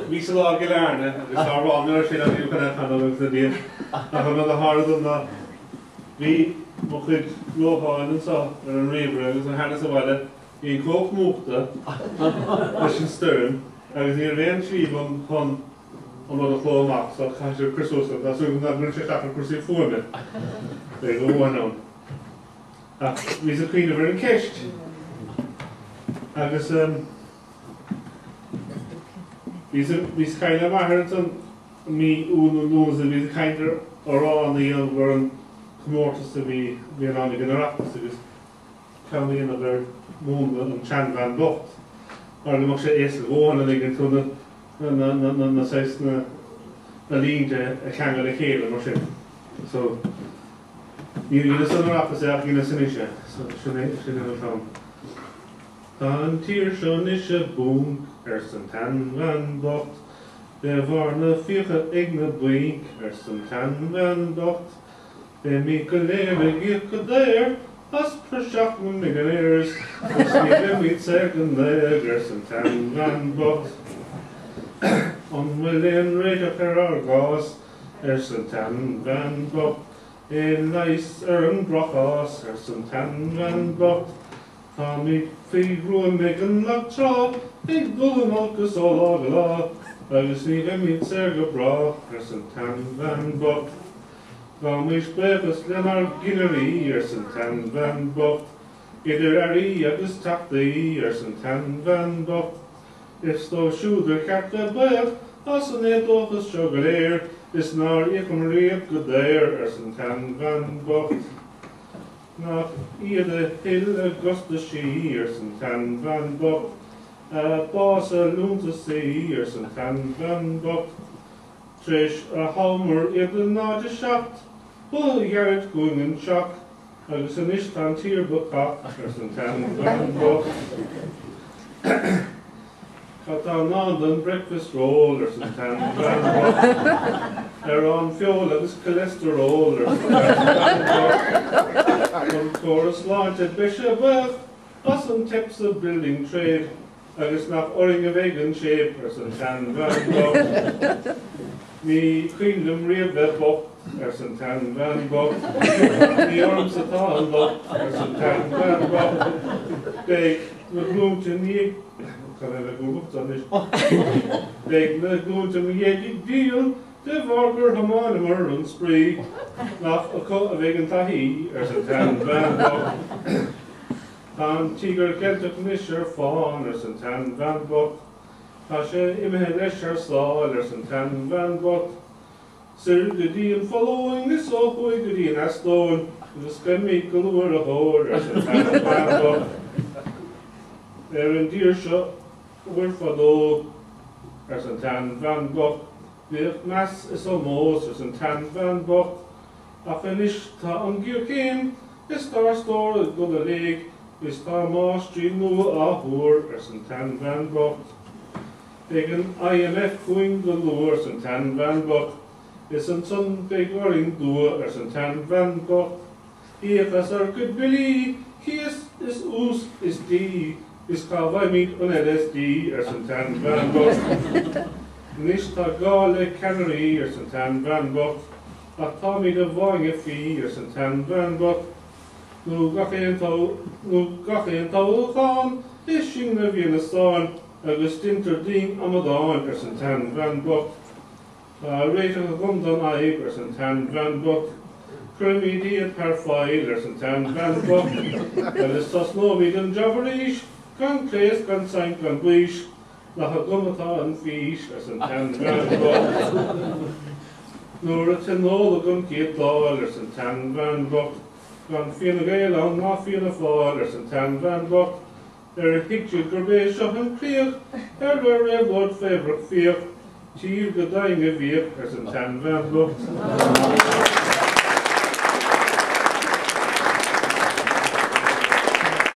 Bhí sa lá go learne, agus áránar sin a bhíú chuna chanálagus na díobh. Nach chuna a háradún na bhí mo chud glóháin sa ar an réomhre agus an hena sa bhaile í cóch múchta leis an stern, agus ní réon tríomh chun an bhfuil a chlóach sa chaisiú cruúsa, tá sú na brún sé chafar cuasí fuaime. Bé go bhhainám. Bhí sa cuine bhar an ceist. Agus bhí caile maithart an mí ún nósa bhí caintear órán íon bhar an chomórtas a bhí an anna gan arachtas agus ceannaíon a bhar múna an Sean Bhean Bocht. Ar go sé éas bhána ag tú na seis na línte a cheangal a chéile mar sin. So ní san arachtas ach ní san isise, sin an fám. An tír sin isise bún san Sean Bhean Bocht, de bhar na fiocha ag na buink san Sean Bhean Bocht, de mí go léir a gíoch go déir, as per seach mun mig an éirs, as ní go mít seg an léir san Sean Bhean Bocht. An bhfuil éon réideach ar gás san Sean Bhean Bocht, é leis ar an brochás san Sean Bhean Bocht, tá mí fí ruam ag an lachtrá, ag bulan agus ó lá go lá, agus ní go mít seg go brach san Sean Bhean Bocht. Gá mís bléfas lenar ginearí san Sean Bhean Bocht, idir airí agus tachtaí san Sean Bhean Bocht. Is tó siúdar cearta bheith as an éadóchas seo go léir, is nar iacham riamh go déir san Sean Bhean Bocht. Nach iad a hill agus de sí san Sean Bhean Bocht, bás a lúnta sí san Sean Bhean Bocht. Tris a halmar iad a náide seacht, bul ghearad going an seach, agus an istan tír bachach san Sean Bhean Bocht. Tá nád an breakfast roll san Sean Bhean Bocht, an fiol agus cholesterol san Sean Bhean Bocht. An chorus láinte bise bheith, as an tips of building trade, agus nach oring a vegan shape san Sean Bhean Bocht. Ní cuinnum riamh bheith bocht san Sean Bhean Bocht, ní orm sa tá an bocht san Sean Bhean Bocht. Déag na glúnta ní can I go up on this? Déag na glúnta ní ag díal, de bhargur hamánaimar an spree, nach a co a bheith an taí san Sean Bhean Bocht. Tá tígar Celtic níos fáin san Sean Bhean Bocht, tá sé imithe leis sláil san Sean Bhean Bocht. Sir go dtí an following is ó chuig go dtí an astóin, agus scemí go luair a thóir san Sean Bhean Bocht. An dír seo bhuiir fadó san Sean Bhean Bocht, bhíoh meas is ó mós san Sean Bhean Bocht, a finis tá an gíor céim is tá stór go a léig, is tá más trí nua a thuair san Sean Bhean Bocht. Ag an IMF going go luair san Sean Bhean Bocht, is an son big oring dua san Sean Bhean Bocht. Íachas ar go bilí, cías is ús is dí, is cá bhaimid an LSD san Sean Bhean Bocht. Nis tá gá le ceannaircigh san Sean Bhean Bocht, ach tá míad a bhainge fí san Sean Bhean Bocht. Nú gachéon tábháin is sin na bhíon na stáin, agus dintar dín amadáin san Sean Bhean Bocht. Réiteach a gom don aib san Sean Bhean Bocht, cruimídíad per fáil san Sean Bhean Bocht, agus tá snómíad an jabaríis, gan cléas gan saint gan buis, nach a gomatá an fís san Sean Bhean Bocht. Nuair a tinóla gan céad láil san Sean Bhean Bocht, gan fianna gael an ná fianna fáil san Sean Bhean Bocht, a hiictiú gur béis seo an críoch, bhar réabhlóid féibrach fíoch, tír go dainge bhíoch san Sean Bhean Bocht.